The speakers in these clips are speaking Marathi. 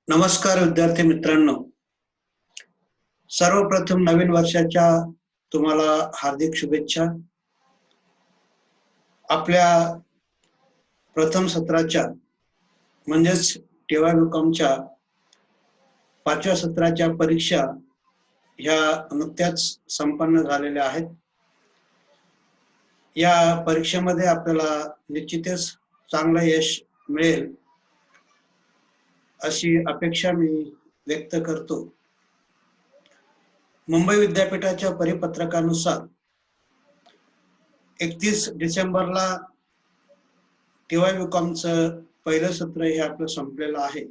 नमस्कार विद्यार्थी मित्रांनो, सर्वप्रथम नवीन वर्षाच्या तुम्हाला हार्दिक शुभेच्छा. आपल्या प्रथम सत्राच्या म्हणजेच TYBCOMच्या 5व्या सत्राच्या परीक्षा ह्या नुकत्याच संपन्न झालेल्या आहेत. या परीक्षेमध्ये आपल्याला निश्चितच चांगलं यश मिळेल अशी अपेक्षा मी व्यक्त करतो. मुंबई विद्यापीठाच्या परिपत्रकानुसार 31 डिसेंबरला TYBCOMचं पहिलं सत्र हे आपलं संपलेलं आहे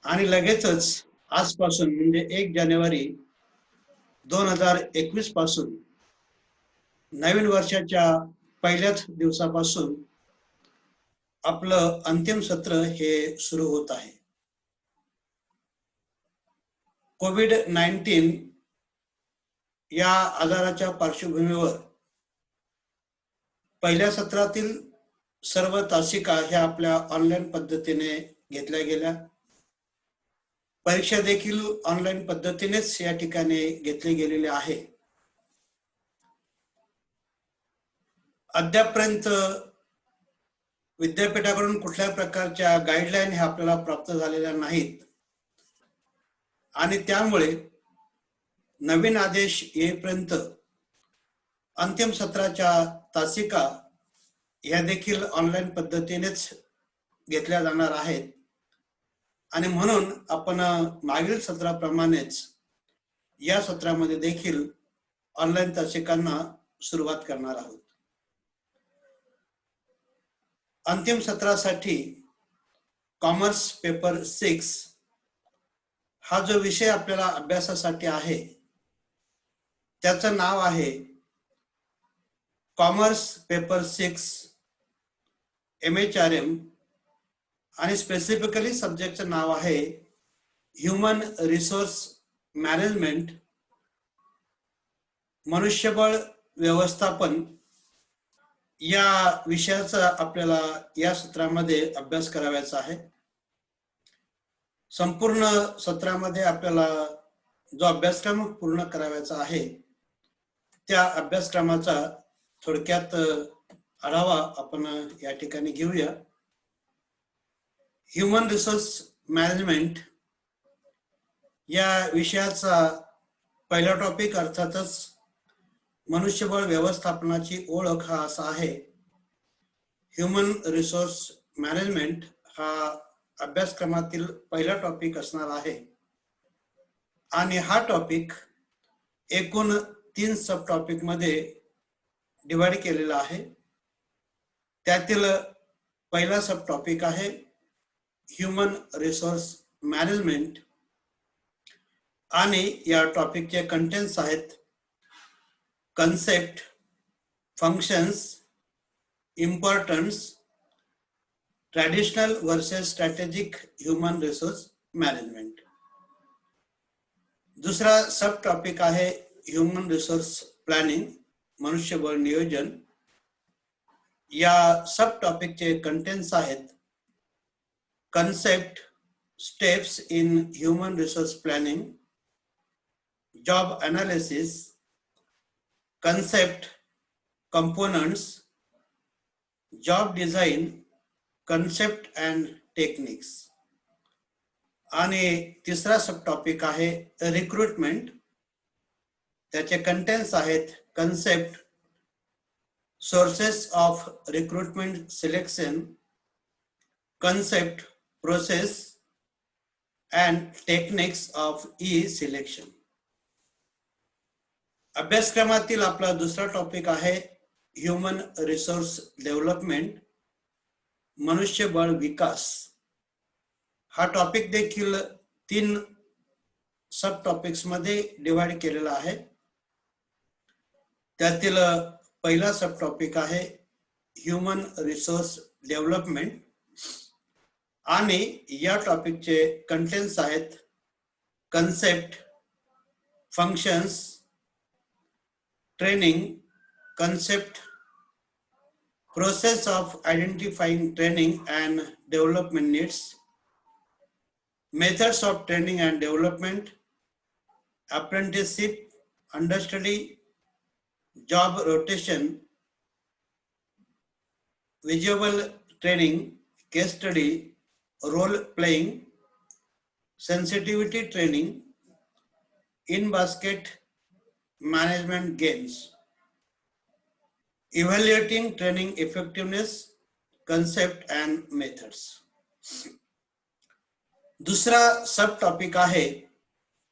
आणि लगेचच आजपासून म्हणजे 1 जानेवारी 2021 पासून नवीन वर्षाच्या पहिल्याच दिवसापासून आपलं अंतिम सत्र हे सुरू होत आहे. कोविड-19 या आजाराच्या पार्श्वभूमीवर पहिल्या सत्रातील सर्व तासिका ह्या आपल्या ऑनलाईन पद्धतीने घेतल्या गेल्या. परीक्षा देखील ऑनलाईन पद्धतीनेच या ठिकाणी घेतली गेलेली आहे. अद्यापर्यंत विद्यापीठाकडून कुठल्या प्रकारच्या गाईडलाईन ह्या आपल्याला प्राप्त झालेल्या नाहीत आणि त्यामुळे नवीन आदेश येईपर्यंत अंतिम सत्राच्या तासिका ह्या देखील ऑनलाईन पद्धतीनेच घेतल्या जाणार आहेत आणि म्हणून आपण मागील सत्राप्रमाणेच या सत्रामध्ये देखील ऑनलाईन तासिकांना सुरुवात करणार आहोत. अंतिम सत्रासाठी कॉमर्स पेपर 6 हा जो विषय आपल्याला अभ्यासासाठी आहे त्याचं नाव आहे कॉमर्स पेपर 6 MHRM आणि स्पेसिफिकली सब्जेक्टचं नाव आहे ह्यूमन रिसोर्स मॅनेजमेंट, मनुष्यबळ व्यवस्थापन. या विषयाचा आपल्याला या सत्रामध्ये अभ्यास करायचा आहे. संपूर्ण सत्रामध्ये आपल्याला जो अभ्यासक्रम पूर्ण करायचा आहे त्या अभ्यासक्रमाचा थोडक्यात आढावा आपण या ठिकाणी घेऊया. ह्यूमन रिसोर्स मॅनेजमेंट या विषयाचा पहिला टॉपिक अर्थातच मनुष्यबळ व्यवस्थापनाची ओळख हा असा आहे. ह्यूमन रिसोर्स मॅनेजमेंट हा अभ्यासक्रमातील पहिला टॉपिक असणार आहे आणि हा टॉपिक एकूण 3 सब टॉपिक मध्ये डिवाइड केलेला आहे. त्यातील पहिला सब टॉपिक आहे ह्यूमन रिसोर्स मॅनेजमेंट आणि या टॉपिकचे कंटेंट्स आहेत concept, functions, importance, traditional versus strategic human resource management. दुसरा सब टॉपिक आहे ह्यूमन रिसोर्स प्लॅनिंग, मनुष्यबळ नियोजन. या सब टॉपिकचे कंटेंट्स आहेत concept, steps in human resource planning, job analysis, concept, components, job design, concept and techniques. आणि तिसरा सब टॉपिक आहे रिक्रुटमेंट. त्याचे कंटेंट्स आहेत concept, sources of recruitment selection, concept, process and techniques of selection. अभ्यासक्रमातील आपला दुसरा टॉपिक आहे ह्यूमन रिसोर्स डेव्हलपमेंट, मनुष्यबळ विकास. हा टॉपिक देखील 3 सब टॉपिक्स मध्ये डिवाइड केलेला आहे. त्यातील पहिला सब टॉपिक आहे ह्यूमन रिसोर्स डेव्हलपमेंट आणि या टॉपिकचे कंटेंट्स आहेत concept, functions, training, concept, process of identifying training and development needs, methods of training and development, apprenticeship, understudy, job rotation, visual training, case study, role playing, sensitivity training, in-basket management games, evaluating training effectiveness, concept and methods. दुसरा सब टॉपिक आहे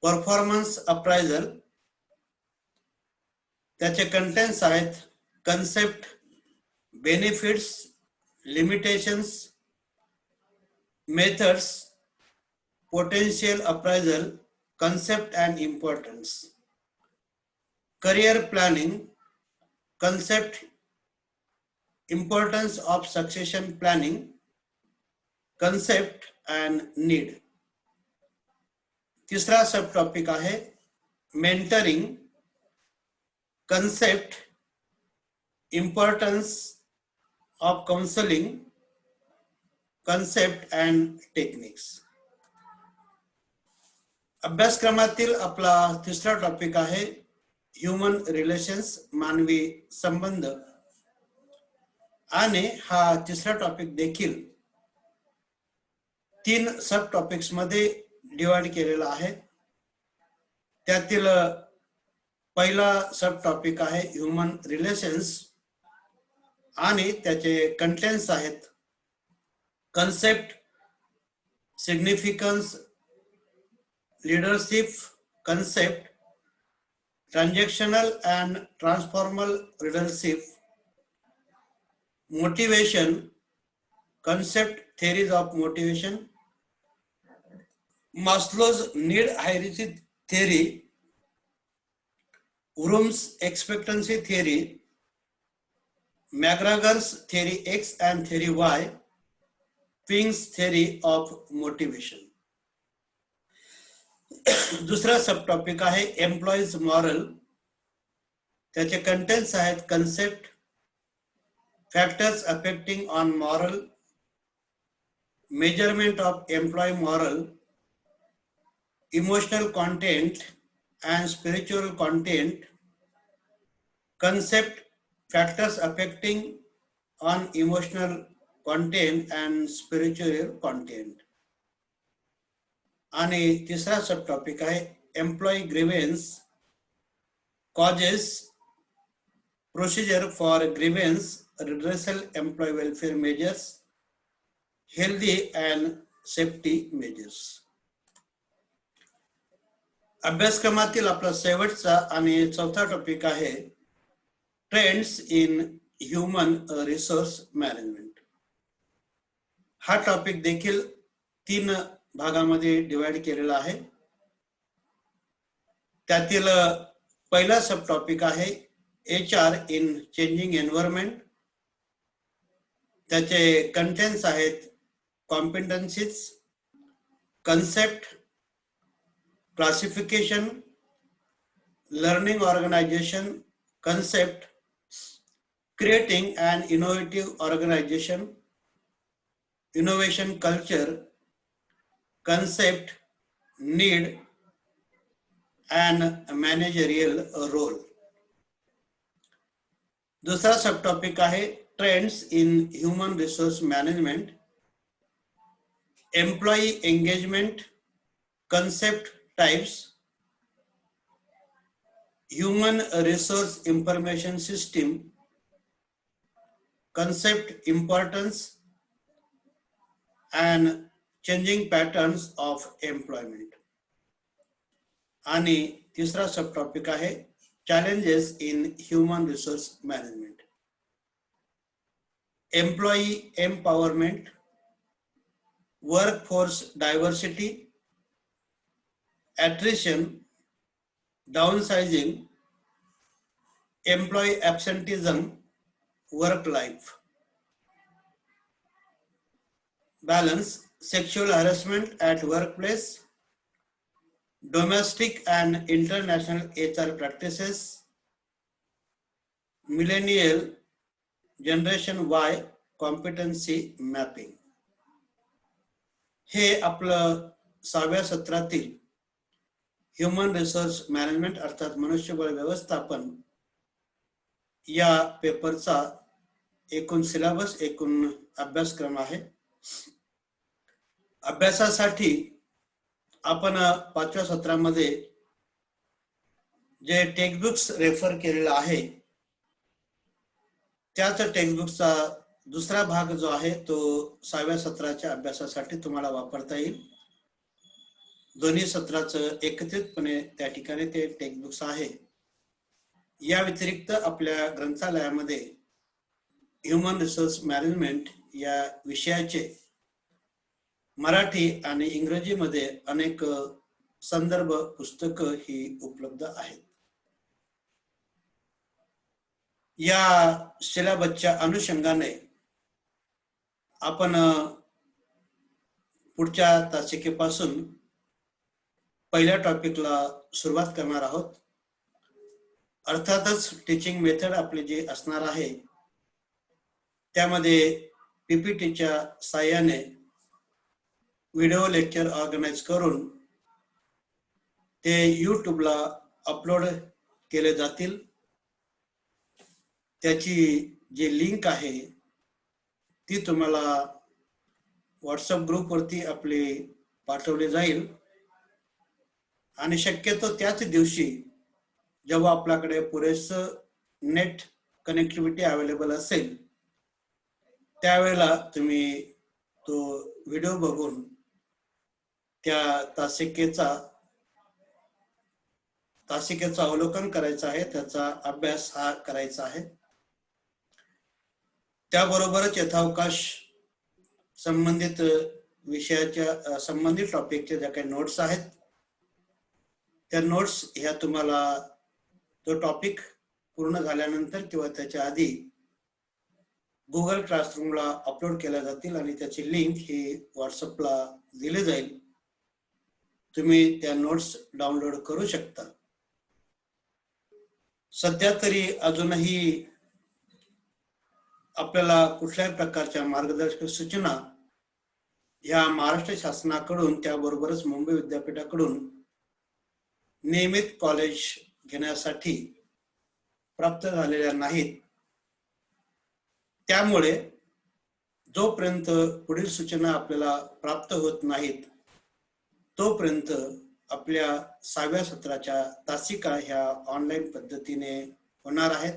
परफॉर्मन्स अप्रायझल. त्याचे कंटेंट्स आहेत concept, benefits, limitations, methods, potential appraisal, concept and importance, career planning, concept, importance of succession planning, concept and need. तीसरा सब टॉपिक आहे mentoring, concept, importance of counseling, concept and techniques. अभ्यासक्रमातील आपला तिसरा टॉपिक आहे ह्यूमन रिलेशन्स, मानवी संबंध. आणि हा तिसरा टॉपिक देखील 3 सब टॉपिक्स मध्ये डिवाइड केलेला आहे. त्यातील पहिला सब टॉपिक आहे ह्यूमन रिलेशन्स आणि त्याचे कंटेंट्स आहेत concept, significance, leadership concept, transactional and transformal leadership, motivation, concept, theories of motivation, Maslow's need hierarchy theory, Vroom's expectancy theory, McGregor's theory X and theory Y, Pink's theory of motivation. दुसरा सब टॉपिक आहे एम्प्लॉईज मॉरल. त्याचे कंटेंट्स आहेत concept, factors affecting on morale, measurement of employee morale, emotional content and spiritual content, concept, factors affecting on emotional content and spiritual content. आणि तिसरा सब टॉपिक आहे employee grievance, causes, procedure for grievance redressal, employee welfare measures, healthy and safety measures. अभ्यासक्रमातील आपला शेवटचा आणि चौथा टॉपिक आहे trends in human resource management. हा टॉपिक देखील 3 भागामध्ये डिवाइड केलेला आहे. त्यातील पहिला सब टॉपिक आहे HR इन चेंजिंग एन्व्हायरमेंट. त्याचे कंटेंट्स आहेत competencies, concept, classification, learning organisation, concept, creating and innovative organisation, innovation culture, concept, need and managerial role. दूसरा सब टॉपिक आहे trends in human resource management, employee engagement, concept types, human resource information system, concept importance and changing patterns of employment. आणि तिसरा सब टॉपिक आहे challenges in human resource management, employee empowerment, workforce diversity, attrition, downsizing, employee absenteeism, work life balance, sexual harassment at workplace, domestic and international HR practices, millennial generation Y competency mapping. हे आपलं 6व्या सत्रातील ह्युमन रिसोर्स मॅनेजमेंट अर्थात मनुष्यबळ व्यवस्थापन या पेपरचा एकूण सिलेबस, एकूण अभ्यासक्रम आहे. अभ्यासासाठी आपण 5व्या सत्रामध्ये जे टेक्स्टबुक्स रेफर केलेला आहे त्याच टेक्स्टबुकचा दुसरा भाग जो आहे तो 6व्या सत्राच्या अभ्यासासाठी तुम्हाला वापरता येईल. दोन्ही सत्राचं एकत्रितपणे त्या ठिकाणी ते टेक्स्टबुक्स आहे. या व्यतिरिक्त आपल्या ग्रंथालयामध्ये ह्युमन रिसोर्स मॅनेजमेंट या विषयाचे मराठी आणि इंग्रजीमध्ये अनेक संदर्भ पुस्तकं ही उपलब्ध आहेत. या सिलेबसच्या अनुषंगाने आपण पुढच्या तासिकेपासून पहिल्या टॉपिकला सुरुवात करणार आहोत. अर्थातच टीचिंग मेथड आपली जी असणार आहे त्यामध्ये पीपीटीच्या साहाय्याने व्हिडिओ लेक्चर ऑर्गनाइज करून ते यूट्यूबला अपलोड केले जातील. त्याची जी लिंक आहे ती तुम्हाला व्हॉट्सअप ग्रुपवरती आपली पाठवली जाईल आणि शक्यतो त्याच दिवशी जेव्हा आपल्याकडे पुरेसं नेट कनेक्टिव्हिटी अवेलेबल असेल त्यावेळेला तुम्ही तो व्हिडिओ बघून त्या तासिकेचं अवलोकन करायचं आहे, त्याचा अभ्यास हा करायचा आहे. त्याबरोबरच यथावकाश संबंधित विषयाच्या संबंधित टॉपिकच्या ज्या काही नोट्स आहेत त्या नोट्स ह्या तुम्हाला तो टॉपिक पूर्ण झाल्यानंतर किंवा त्याच्या आधी गुगल क्लासरूमला अपलोड केल्या जातील आणि त्याची लिंक ही व्हॉट्सअपला दिली जाईल. तुम्ही त्या नोट्स डाउनलोड करू शकता. सध्या तरी अजूनही आपल्याला कुठल्याही प्रकारच्या मार्गदर्शक सूचना या महाराष्ट्र शासनाकडून त्याबरोबरच मुंबई विद्यापीठाकडून नियमित कॉलेज घेण्यासाठी प्राप्त झालेल्या नाहीत. त्यामुळे जोपर्यंत पुढील सूचना आपल्याला प्राप्त होत नाहीत तोपर्यंत आपल्या 6व्या सत्राच्या तासिका ह्या ऑनलाईन पद्धतीने होणार आहेत.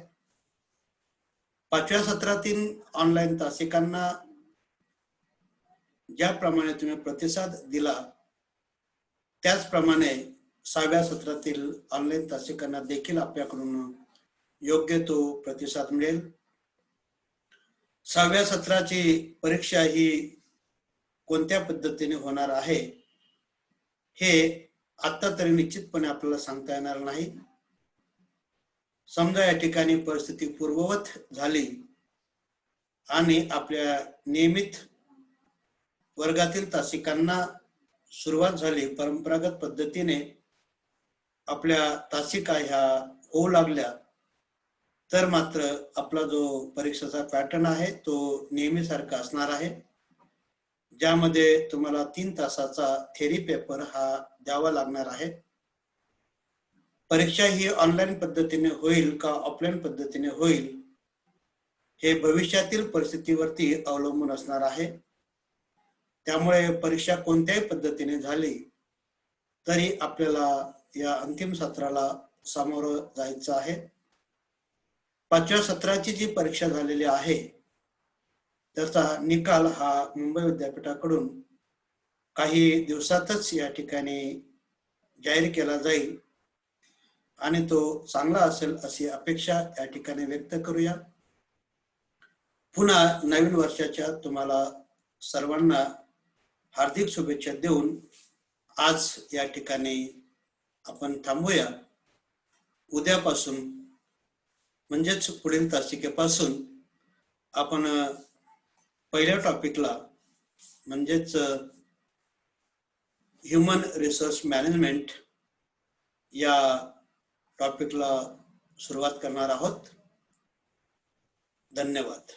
5व्या सत्रातील ऑनलाईन तासिकांना ज्याप्रमाणे तुम्ही प्रतिसाद दिला त्याचप्रमाणे 6व्या सत्रातील ऑनलाईन तासिकांना देखील आपल्याकडून योग्य तो प्रतिसाद मिळेल. 6व्या सत्राची परीक्षा ही कोणत्या पद्धतीने होणार आहे हे आता तरी निश्चितपणे आपल्याला सांगता येणार नाही. समजा या ठिकाणी परिस्थिती पूर्ववत झाली आणि आपल्या नियमित वर्गातील तासिकांना सुरुवात झाली, परंपरागत पद्धतीने आपल्या तासिका ह्या होऊ लागल्या तर मात्र आपला जो परीक्षेचा पॅटर्न आहे तो नेहमीसारखा असणार आहे, ज्यामध्ये तुम्हाला 3 तासाचा थेरी पेपर हा द्यावा लागणार आहे. परीक्षा ही ऑनलाईन पद्धतीने होईल का ऑफलाईन पद्धतीने होईल हे भविष्यातील परिस्थितीवरती अवलंबून असणार आहे. त्यामुळे परीक्षा कोणत्याही पद्धतीने झाली तरी आपल्याला या अंतिम सत्राला सामोरं जायचं आहे. 5व्या सत्राची जी परीक्षा झालेली आहे त्याचा निकाल हा मुंबई विद्यापीठाकडून काही दिवसातच या ठिकाणी जाहीर केला जाईल आणि तो चांगला असेल अशी अपेक्षा या ठिकाणी व्यक्त करूया. पुन्हा नवीन वर्षाच्या तुम्हाला सर्वांना हार्दिक शुभेच्छा देऊन आज या ठिकाणी आपण थांबूया. उद्यापासून म्हणजेच पुढील तासिकेपासून आपण पहिल्या टॉपिकला म्हणजेच ह्युमन रिसोर्स मॅनेजमेंट या टॉपिकला सुरुवात करणार आहोत. धन्यवाद.